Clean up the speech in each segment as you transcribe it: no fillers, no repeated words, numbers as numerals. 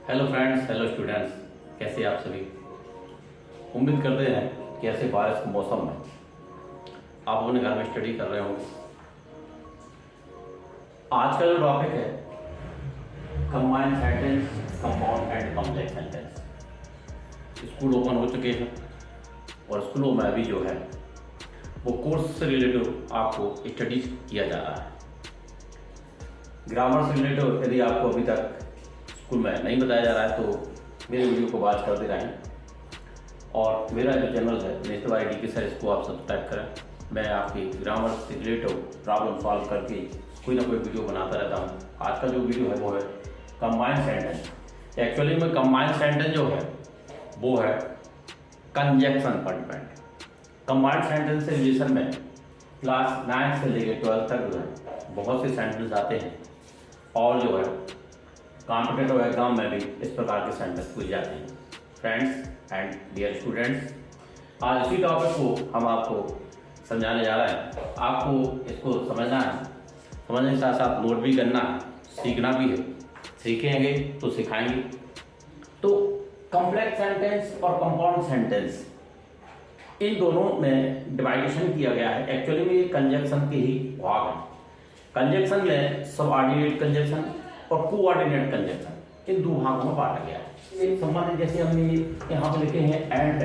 Hello friends, hello students, कैसे आप सभी। उम्मीद करते हैं कि ऐसे बारिश के मौसम में आप अपने घर में स्टडी कर रहे होंगे। आज का जो टॉपिक है combined sentence, compound and complex sentence. School open हो चुके हैं और स्कूलों में अभी जो है वो कोर्स से रिलेटेड आपको स्टडी किया जा रहा है। ग्रामर से रिलेटेड यदि आपको अभी तक स्कूल में नहीं बताया जा रहा है तो मेरे वीडियो को वॉच करते रहें और मेरा जो चैनल है नेशनल आईडी के सर, इसको आप सब्सक्राइब करें। मैं आपकी ग्रामर से रिलेटेड प्रॉब्लम सॉल्व करके कोई ना कोई वीडियो बनाता रहता हूँ। आज का जो वीडियो है वो है कंबाइंड सेंटेंस। एक्चुअली में कंबाइंड सेंटेंस जो है वो है कंजक्शन पर डिपेंड। कंबाइंड सेंटेंस से रिलेशन में क्लास 9 से लेकर 12 तक जो है बहुत से सेंटेंस आते हैं और जो है कॉम्पिटेटिव एग्जाम में भी इस प्रकार के सेंटेंस पूछ जाते हैं। फ्रेंड्स एंड डियर स्टूडेंट्स, आज इसी टॉपिक को हम आपको समझाने जा रहे हैं। आपको इसको समझना है, समझने के साथ साथ नोट भी करना है, सीखना भी है। सीखेंगे तो सिखाएंगे। तो कॉम्प्लेक्स सेंटेंस और कंपाउंड सेंटेंस, इन दोनों में डिवाइडेशन किया गया है। एक्चुअली में ये कंजक्शन के ही भाग है। कंजक्शन में सबऑर्डिनेट कंजक्शन और कोऑर्डिनेट कंजक्शन, इन दो भागों में बांटा गया है। एक संबंध जैसे हमने यहाँ पे लिखे हैं एंड,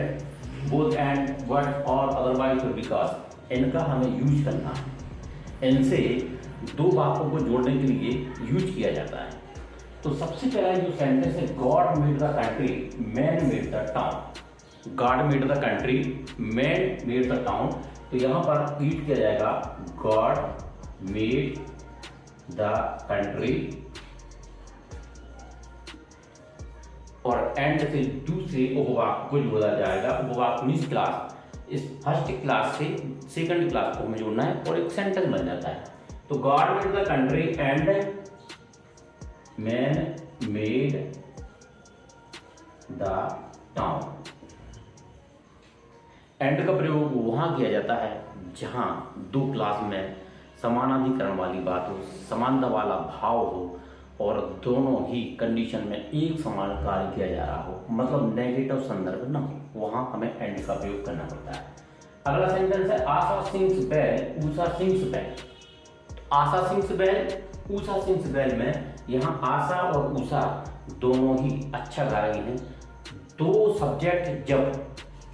बोथ एंड, बट और अदरवाइज और बिकॉज, इनका हमें यूज करना है। इनसे दो बातों को जोड़ने के लिए यूज किया जाता है। तो सबसे पहला जो सेंटेंस है, God made the country, man made the town. God made the country, man made the town. तो यहाँ पर यूज किया जाएगा गॉड मेड द कंट्री और एंड से दूसरे उपवाक्य को जोड़ा जाएगा। उपवाक्य मीन्स क्लास, इस फर्स्ट क्लास से सेकंड क्लास को हमें जोड़ना है और एक सेंटेंस बन जाता है। तो God made the country and man made the town. And का प्रयोग वहां किया जाता है जहां दो क्लास में समानाधिकरण वाली बात हो, समानता वाला भाव हो और दोनों ही कंडीशन में एक समान कार्य किया जा रहा हो, मतलब नेगेटिव संदर्भ न हो, वहां हमें एंड का प्रयोग करना पड़ता है। अगला सेंटेंस है आशा sings bell, Usha sings bell. आशा sings bell, Usha sings bell में यहाँ आशा और उषा दोनों ही अच्छा गा रही हैं। दो सब्जेक्ट जब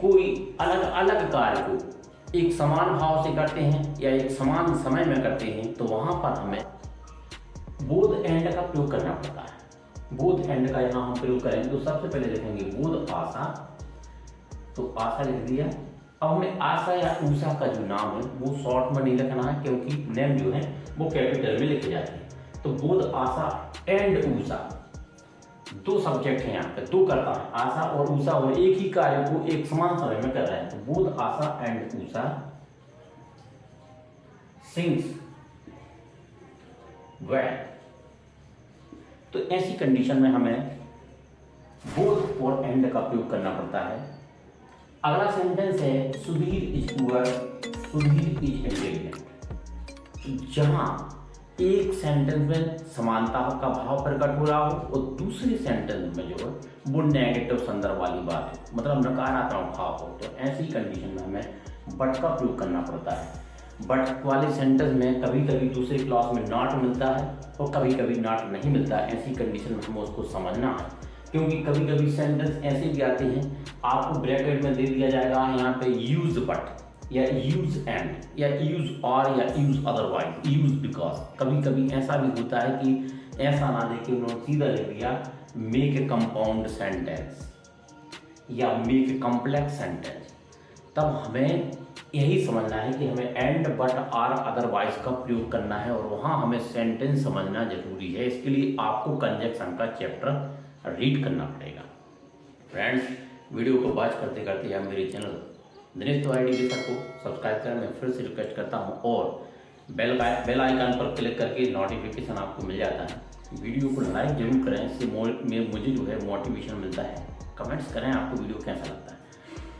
कोई अलग अलग कार्य को एक समान भाव से करते हैं या एक समान समय में करते हैं तो वहां पर हमें बोथ एंड का प्रयोग करना पड़ता है। बोथ एंड का यहाँ हम प्रयोग करेंगे तो सबसे पहले लिखेंगे बोध आशा। तो आशा लिख दिया। अब हमें आशा या उषा का जो नाम है वो शॉर्ट में नहीं लिखना है क्योंकि नेम जो है वो कैपिटल में लिखे जाते हैं। तो बोध आशा एंड उषा, दो सब्जेक्ट हैं यहाँ पे, दो करता है आशा और उषा और एक ही कार्य को एक समान समय में कर रहे हैं। तो बोध आशा एंड उषा सिंग्स वेल। तो ऐसी कंडीशन में हमें बोथ और एंड का प्रयोग करना पड़ता है। अगला सेंटेंस है Sudhir is poor, Sudhir is intelligent. जहां एक सेंटेंस में समानता का भाव प्रकट हो रहा हो और दूसरे सेंटेंस में जो है वो नेगेटिव संदर्भ वाली बात है, मतलब नकारात्मक भाव हो, तो ऐसी कंडीशन में हमें बट का प्रयोग करना पड़ता है। बट वाले सेंटेंस में कभी कभी दूसरे क्लास में नॉट मिलता है और कभी कभी नॉट नहीं मिलता है। ऐसी कंडीशन में हमें उसको समझना है क्योंकि कभी कभी सेंटेंस ऐसे भी आते हैं, आपको ब्रैकेट में दे दिया जाएगा यहाँ पे यूज बट या यूज एंड या यूज और या यूज अदरवाइज, यूज बिकॉज। कभी कभी ऐसा भी होता है कि ऐसा ना देके उन्होंने सीधा लिख दिया मेक ए कंपाउंड सेंटेंस या मेक ए कॉम्प्लेक्स सेंटेंस। तब हमें यही समझना है कि हमें एंड बट आर अदरवाइज का प्रयोग करना है और वहां हमें सेंटेंस समझना जरूरी है। इसके लिए आपको कंजक्शन का चैप्टर रीड करना पड़ेगा। फ्रेंड्स, वीडियो को वॉच करते करते आप मेरे channel Dinesh Tiwari D sir को सब्सक्राइब करें। मैं फिर से रिक्वेस्ट करता हूं और बेल आइकन पर क्लिक करके नोटिफिकेशन आपको मिल जाता है। वीडियो को लाइक जरूर करें, इससे मुझे जो है मोटिवेशन मिलता है। कमेंट्स करें आपको वीडियो कैसा लगता है।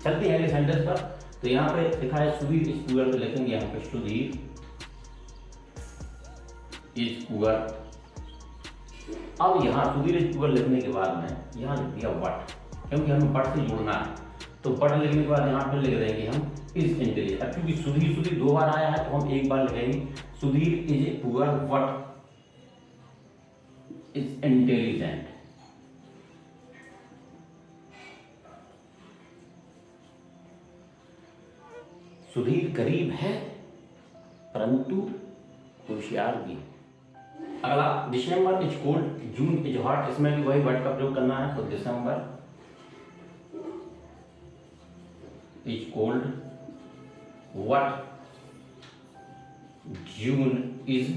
चलते हैं अगले सेंटेंस पर। तो यहाँ पे लिखा है सुधीर इज पुअर, तो लिखेंगे यहाँ पे सुधीर इज पुअर अब यहाँ सुधीर इज पुअर लिखने के बाद में यहाँ लिख दिया बट, क्योंकि हमें बट से जोड़ना है, तो बट लिखने के बाद यहाँ पर लिख देंगे हम इज इंटेलिजेंट। अब क्योंकि सुधीर सुधीर 2 बार आया है तो हम एक बार लिखेंगे Sudhir is a poor but is intelligent. Sudhir गरीब है परंतु होशियार भी है। अगला December is cold, June is hot, इसमें भी वही वर्ड का प्रयोग करना है। तो December is cold what, June is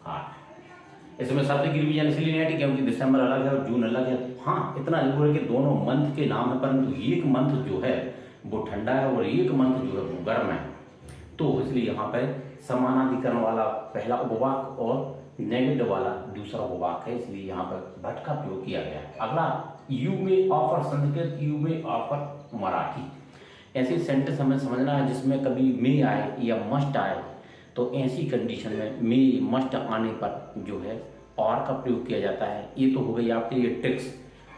hot. इसमें शब्द की रिवीजन इसलिए नहीं है क्योंकि दिसंबर अलग है और जून अलग है। हाँ, इतना जरूर है कि दोनों मंथ के नाम है, परंतु एक मंथ जो है वो ठंडा है और एक मंथ जो है वो गर्म है, तो इसलिए यहाँ पर समानाधिकरण वाला पहला उपवाक और नेगेटिव वाला दूसरा उपवाक है, इसलिए यहाँ पर बट का प्रयोग किया गया है। अगला यू में ऑफर संस्कृत, यू में ऑफर मराठी। ऐसे सेंटेंस हमें समझना है जिसमें कभी मे आए या मस्ट आए, तो ऐसी कंडीशन में मे मस्ट आने पर जो है और का प्रयोग किया जाता है। ये तो हो गई आपके लिए ट्रिक्स।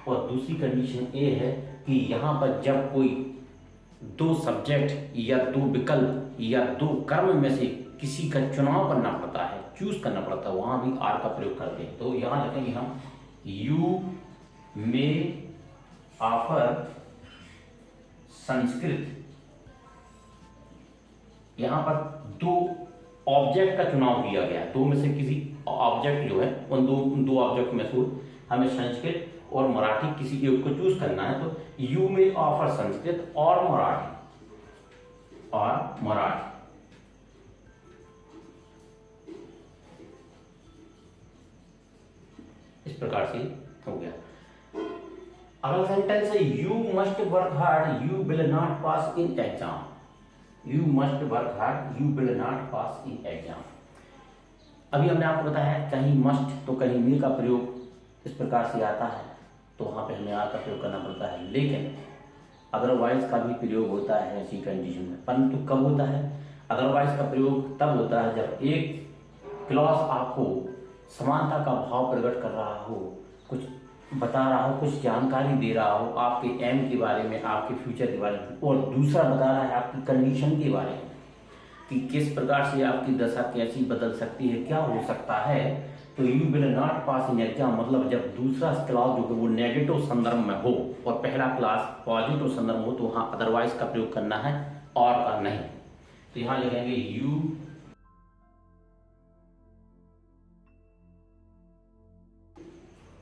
और दूसरी कंडीशन ये है कि यहाँ पर जब कोई 2 सब्जेक्ट या 2 विकल्प या 2 कर्म में से किसी का चुनाव करना पड़ता है, चूज करना पड़ता है, वहां भी आर का प्रयोग करते हैं। तो यहां लिखेंगे हम यू मे ऑफर संस्कृत। यहां पर 2 ऑब्जेक्ट का चुनाव किया गया, 2 में से किसी ऑब्जेक्ट जो है उन दो ऑब्जेक्ट में से हमें संस्कृत और मराठी किसी एक को चूज करना है। तो यू में ऑफर संस्कृत और मराठी। इस प्रकार से हो गया। अगला सेंटेंस है you must work hard, you will not pass in exam. You must work hard, you will not pass in exam. अभी हमने आपको बताया कहीं मस्ट तो कहीं मे का प्रयोग इस प्रकार से आता है, तो वहां पे हमें आर का प्रयोग करना पड़ता है। लेकिन अदरवाइज का भी प्रयोग होता है ऐसी कंडीशन में, परंतु कब होता है? अदरवाइज का प्रयोग तब होता है जब एक क्लॉज आपको समानता का भाव प्रकट कर रहा हो, कुछ बता रहा हो, कुछ जानकारी दे रहा हो आपके एम के बारे में, आपके फ्यूचर के बारे में, और दूसरा बता रहा है आपकी कंडीशन के बारे में कि किस प्रकार से आपकी दशा कैसी बदल सकती है, क्या हो सकता है। तो you will not pass in exam मतलब जब दूसरा क्लॉज जो है वो नेगेटिव संदर्भ में हो और पहला क्लास पॉजिटिव संदर्भ में हो, तो वहां अदरवाइज का प्रयोग करना है और का नहीं। तो यहां लिखेंगे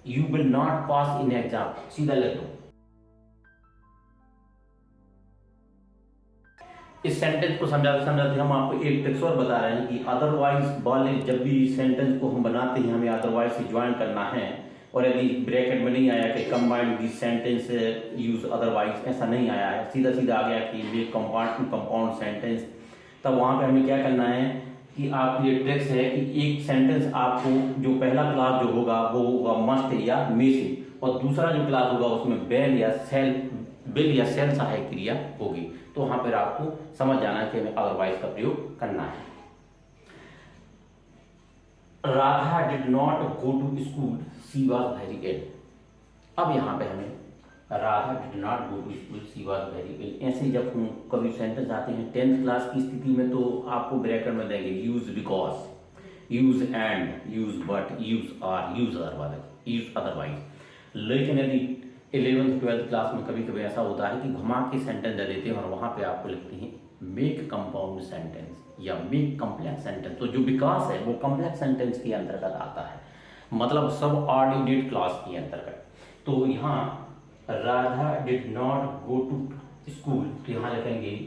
you will not pass in exam, सीधा लिख दो। इस सेंटेंस को समझाते समझाते हम आपको एक ट्रिक्स और बता रहे हैं कि अदरवाइज वाले जब भी सेंटेंस को हम बनाते हैं हमें अदरवाइज से ज्वाइन करना है, और यदि ब्रैकेट में नहीं आया कि combined this sentence use otherwise, ऐसा नहीं आया है, सीधा सीधा आ गया कि ये कंपाउंड सेंटेंस, तब वहां पे हमें क्या करना है कि आप ये ट्रिक्स है कि एक सेंटेंस आपको जो पहला क्लास जो होगा वो होगा मस्ट या मे से, और दूसरा जो क्लास होगा उसमें बिल या सेल सहायक क्रिया होगी। तो वहां पर आपको समझ जाना है कि हमें अदरवाइज का प्रयोग करना है। Radha did not go to school, she was very ill. अब यहाँ पे हमें Radha did not go to school, she was very ill, ऐसे जब कभी सेंटेंस आते हैं 10th क्लास की स्थिति में तो आपको ब्रैकेट में देंगे use because, use and, use but, use or, use otherwise. लेकिन यदि 11th 12th क्लास में कभी कभी ऐसा होता है कि घुमा के सेंटेंस दे देते हैं और वहां पे आपको लिखते हैं मेक कंपाउंड सेंटेंस या मेक कॉम्प्लेक्स सेंटेंस। तो जो विकास है वो कॉम्प्लेक्स सेंटेंस के अंतर्गत आता है, मतलब सब ऑर्डिनेट क्लास के अंतर्गत। तो यहाँ Radha did not go to school, तो यहाँ लिखेंगे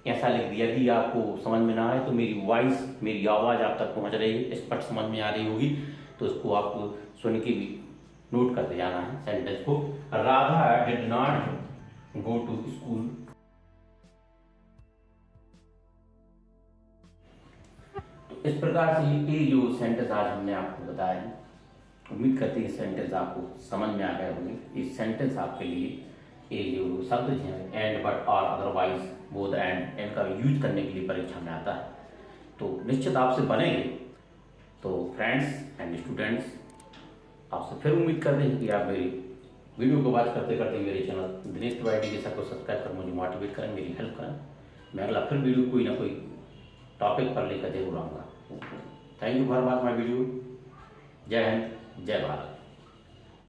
ऐसा लिख दिया। यदि आपको समझ में ना आए तो मेरी वॉइस, मेरी आवाज आप तक पहुंच रही है, स्पष्ट समझ में आ रही होगी, तो इसको आपको सुन के भी नोट करते जाना है सेंटेंस को। Radha did not go to school, तो इस प्रकार से ये जो सेंटेंस आज हमने आपको बताया है, उम्मीद करते हैं सेंटेंस आपको समझ में आ गए होंगे। इस सेंटेंस आपके लिए ये जो शब्द हैं एंड, बट और अदरवाइज, बोथ एंड का यूज करने के लिए परीक्षा में आता है। तो निश्चित आपसे बनेंगे। तो फ्रेंड्स एंड स्टूडेंट्स, आपसे फिर उम्मीद करते हैं कि आप मेरी वीडियो को वॉच करते करते मेरे चैनल दिनेश तिवारी एजुकेशन को सब्सक्राइब कर मुझे मोटिवेट करें, मेरी हेल्प करें। मैं अगला फिर वीडियो कोई ना कोई टॉपिक पर लेकर जरूर आऊँगा। Thank you for watch my video. जय हिंद, जय भारत।